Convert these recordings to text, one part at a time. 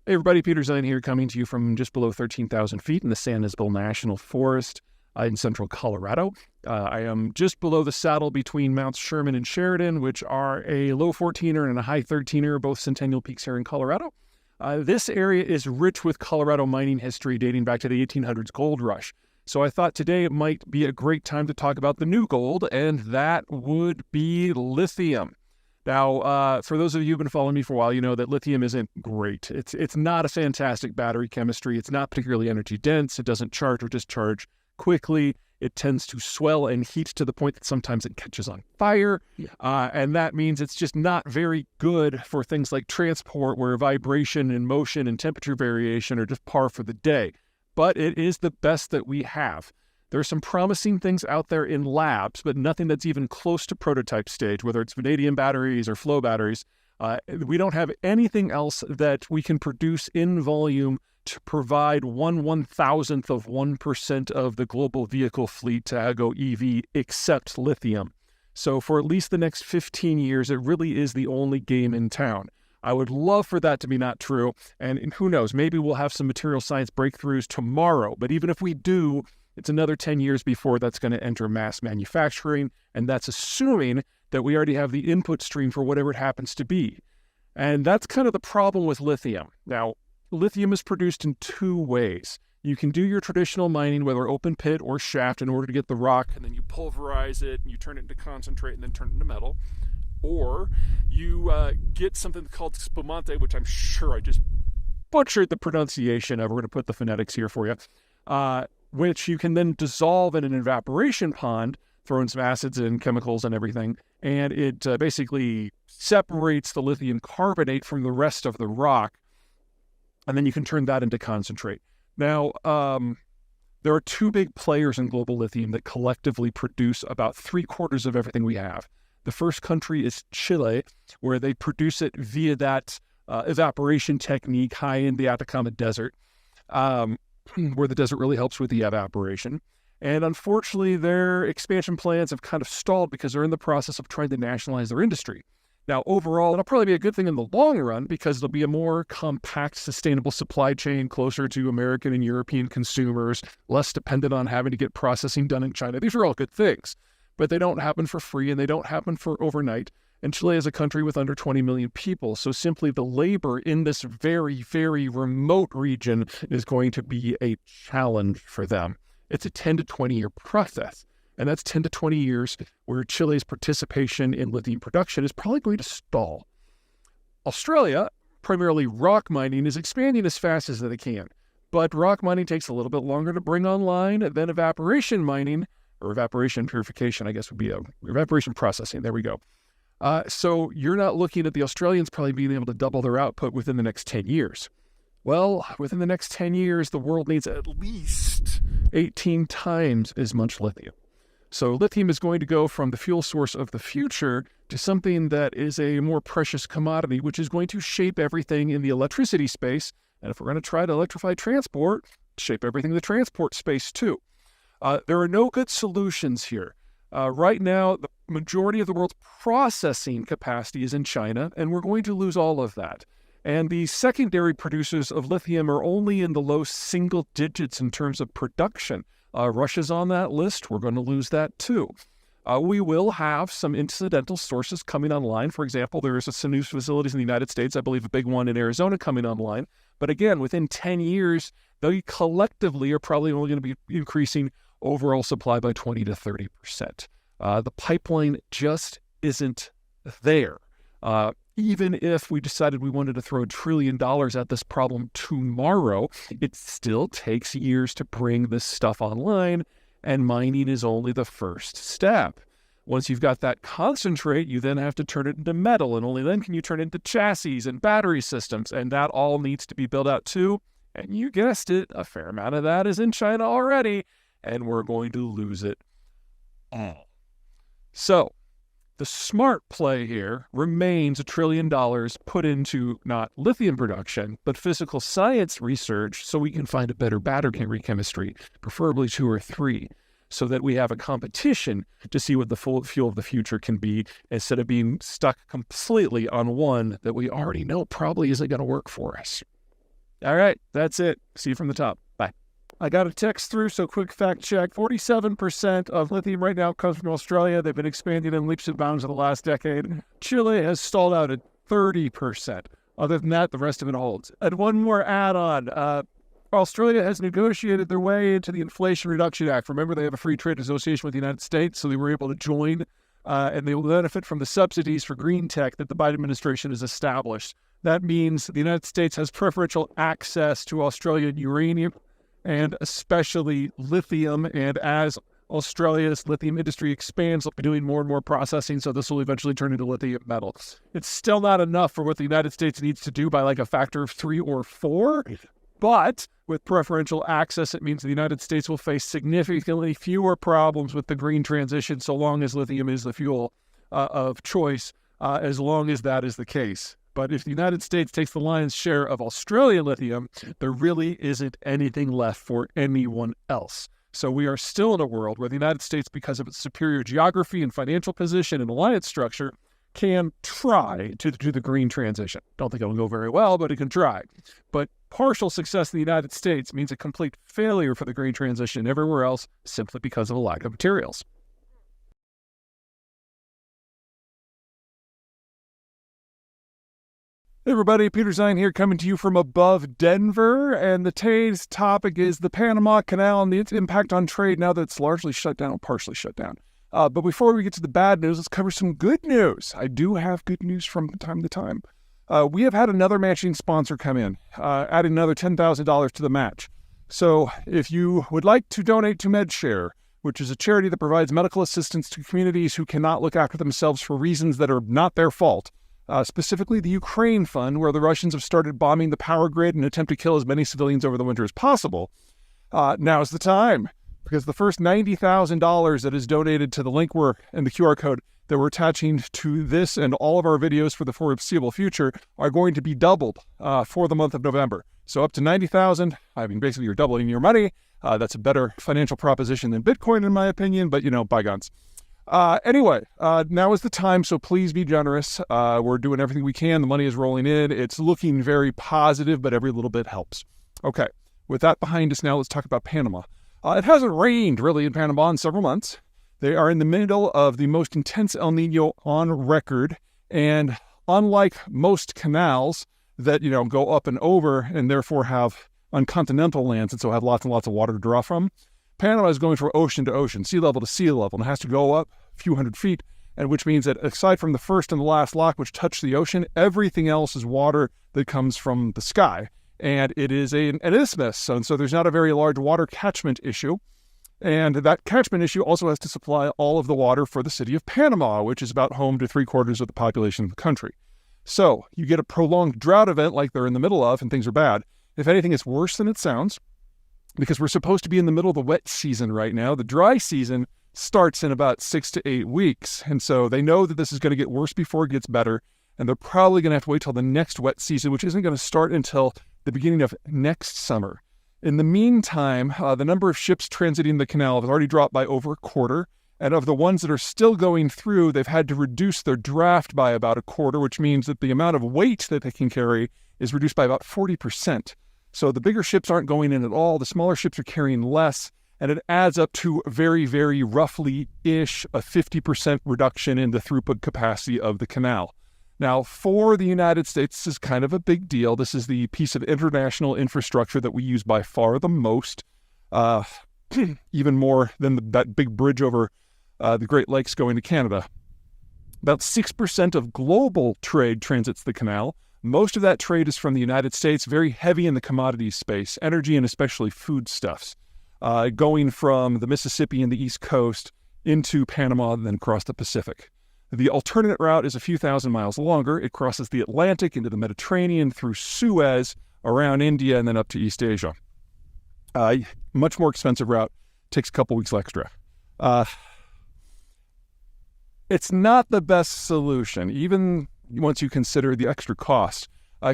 Hey everybody, Peter Zeihan here, coming to you from just below 13,000 feet in the San Isabel National Forest in central Colorado. I am just below the saddle between Mounts Sherman and Sheridan, which are a low 14er and a high 13er, both Centennial Peaks here in Colorado. This area is rich with Colorado mining history dating back to the 1800s gold rush. So I thought today it might be a great time to talk about the new gold, and that would be lithium. Now, for those of you who've been following me for a while, you know that lithium isn't great. It's not a fantastic battery chemistry. It's not particularly energy dense. It doesn't charge or discharge quickly. It tends to swell and heat to the point that sometimes it catches on fire. And that means it's just not very good for things like transport, where vibration and motion and temperature variation are just par for the day. But it is the best that we have. There are some promising things out there in labs, but nothing that's even close to prototype stage, whether it's vanadium batteries or flow batteries. We don't have anything else that we can produce in volume to provide 1/1000th of 1% of the global vehicle fleet to go EV, except lithium. So for at least the next 15 years, it really is the only game in town. I would love for that to be not true, and who knows, maybe we'll have some material science breakthroughs tomorrow, but even if we do, it's another 10 years before that's going to enter mass manufacturing, and that's assuming that we already have the input stream for whatever it happens to be. And that's kind of the problem with lithium. Now, lithium is produced in two ways. You can do your traditional mining, whether open pit or shaft, in order to get the rock, and then you pulverize it, and you turn it into concentrate, and then turn it into metal. Or you get something called spumante, which I'm sure I just butchered the pronunciation of. We're going to put the phonetics here for you. Which you can then dissolve in an evaporation pond, throw in some acids and chemicals and everything, and it basically separates the lithium carbonate from the rest of the rock, and then you can turn that into concentrate. Now, there are two big players in global lithium that collectively produce about 3/4 of everything we have. The first country is Chile, where they produce it via that evaporation technique high in the Atacama Desert. Where the desert really helps with the evaporation. And unfortunately, their expansion plans have kind of stalled because they're in the process of trying to nationalize their industry. Now, overall, it'll probably be a good thing in the long run because it'll be a more compact, sustainable supply chain closer to American and European consumers, less dependent on having to get processing done in China. These are all good things, but they don't happen for free and they don't happen for overnight. And Chile is a country with under 20 million people, so simply the labor in this very, very remote region is going to be a challenge for them. It's a 10 to 20-year process, and that's 10 to 20 years where Chile's participation in lithium production is probably going to stall. Australia, primarily rock mining, is expanding as fast as they can, but rock mining takes a little bit longer to bring online than evaporation mining, or evaporation purification, I guess would be evaporation processing. There we go. So you're not looking at the Australians probably being able to double their output within the next 10 years. Well, within the next 10 years, the world needs at least 18 times as much lithium. So lithium is going to go from the fuel source of the future to something that is a more precious commodity, which is going to shape everything in the electricity space. And if we're going to try to electrify transport, shape everything in the transport space too. There are no good solutions here. Right now, the majority of the world's processing capacity is in China, and we're going to lose all of that. And the secondary producers of lithium are only in the low single digits in terms of production. Russia's on that list. We're going to lose that too. We will have some incidental sources coming online. For example, there is some new facilities in the United States, I believe a big one in Arizona coming online. But again, within 10 years, they collectively are probably only going to be increasing overall supply by 20 to 30%. The pipeline just isn't there. Even if we decided we wanted to throw $1 trillion at this problem tomorrow, it still takes years to bring this stuff online, and mining is only the first step. Once you've got that concentrate, you then have to turn it into metal, and only then can you turn it into chassis and battery systems, and that all needs to be built out too. And you guessed it, a fair amount of that is in China already, and we're going to lose it all. So the smart play here remains $1 trillion put into not lithium production, but physical science research so we can find a better battery chemistry, preferably 2 or 3, so that we have a competition to see what the full fuel of the future can be, instead of being stuck completely on one that we already know probably isn't going to work for us. All right, that's it. See you from the top. Bye. I got a text through, so quick fact check. 47% of lithium right now comes from Australia. They've been expanding in leaps and bounds in the last decade. Chile has stalled out at 30%. Other than that, the rest of it holds. And one more add-on. Australia has negotiated their way into the Inflation Reduction Act. Remember, they have a free trade association with the United States, so they were able to join, and they will benefit from the subsidies for green tech that the Biden administration has established. That means the United States has preferential access to Australian uranium and especially lithium. And as Australia's lithium industry expands, they'll be doing more and more processing, so this will eventually turn into lithium metal. It's still not enough for what the United States needs to do by like a factor of 3 or 4, but with preferential access, it means the United States will face significantly fewer problems with the green transition so long as lithium is the fuel of choice, as long as that is the case. But if the United States takes the lion's share of Australian lithium, there really isn't anything left for anyone else. So we are still in a world where the United States, because of its superior geography and financial position and alliance structure, can try to do the green transition. Don't think it'll go very well, but it can try. But partial success in the United States means a complete failure for the green transition everywhere else simply because of a lack of materials. Hey everybody, Peter Zeihan here, coming to you from above Denver, and today's topic is the Panama Canal and its impact on trade now that it's largely shut down or partially shut down. But before we get to the bad news, let's cover some good news. I do have good news from time to time. We have had another matching sponsor come in, adding another $10,000 to the match. So if you would like to donate to MedShare, which is a charity that provides medical assistance to communities who cannot look after themselves for reasons that are not their fault, specifically the Ukraine Fund, where the Russians have started bombing the power grid in an attempt to kill as many civilians over the winter as possible, now's the time. Because the first $90,000 that is donated to the link and the QR code that we're attaching to this and all of our videos for the foreseeable future are going to be doubled for the month of November. So up to $90,000, I mean, basically you're doubling your money. That's a better financial proposition than Bitcoin, in my opinion, but bygones. Anyway, now is the time, so please be generous. We're doing everything we can. The money is rolling in. It's looking very positive, but every little bit helps. Okay, with that behind us now, let's talk about Panama. It hasn't rained really in Panama in several months. They are in the middle of the most intense El Nino on record. And unlike most canals that, go up and over and therefore have on continental lands and so have lots and lots of water to draw from, Panama is going from ocean to ocean, sea level to sea level, and it has to go up a few hundred feet, and which means that aside from the first and the last lock, which touch the ocean, everything else is water that comes from the sky. And it is an isthmus, and so there's not a very large water catchment issue. And that catchment issue also has to supply all of the water for the city of Panama, which is about home to 3/4 of the population of the country. So you get a prolonged drought event like they're in the middle of, and things are bad. If anything, it's worse than it sounds, because we're supposed to be in the middle of the wet season right now. The dry season starts in about 6 to 8 weeks, and so they know that this is going to get worse before it gets better, and they're probably going to have to wait till the next wet season, which isn't going to start until the beginning of next summer. In the meantime, the number of ships transiting the canal has already dropped by over a quarter, and of the ones that are still going through, they've had to reduce their draft by about a quarter, which means that the amount of weight that they can carry is reduced by about 40%. So the bigger ships aren't going in at all, the smaller ships are carrying less, and it adds up to very, very roughly-ish a 50% reduction in the throughput capacity of the canal. Now, for the United States, this is kind of a big deal. This is the piece of international infrastructure that we use by far the most, even more than that big bridge over the Great Lakes going to Canada. About 6% of global trade transits the canal. Most of that trade is from the United States, very heavy in the commodities space, energy and especially foodstuffs, going from the Mississippi and the East Coast into Panama and then across the Pacific. The alternate route is a few thousand miles longer. It crosses the Atlantic into the Mediterranean through Suez, around India, and then up to East Asia. Much more expensive route, takes a couple weeks extra. It's not the best solution, even once you consider the extra cost.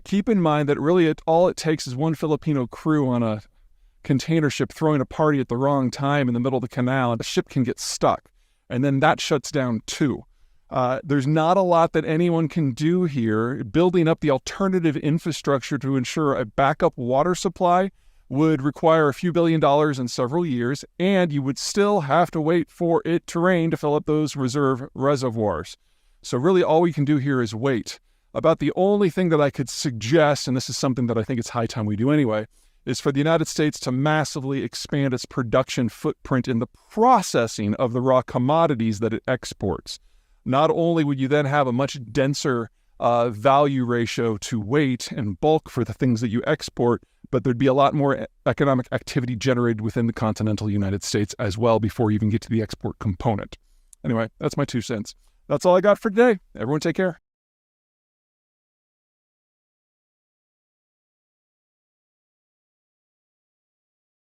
Keep in mind that really all it takes is one Filipino crew on a container ship throwing a party at the wrong time in the middle of the canal, and the ship can get stuck. And then that shuts down too. There's not a lot that anyone can do here. Building up the alternative infrastructure to ensure a backup water supply would require a few $1 billion in several years, and you would still have to wait for it to rain to fill up those reserve reservoirs. So really all we can do here is wait. About the only thing that I could suggest, and this is something that I think it's high time we do anyway, is for the United States to massively expand its production footprint in the processing of the raw commodities that it exports. Not only would you then have a much denser value ratio to weight and bulk for the things that you export, but there'd be a lot more economic activity generated within the continental United States as well before you even get to the export component. Anyway, that's my 2 cents. That's all I got for today. Everyone take care.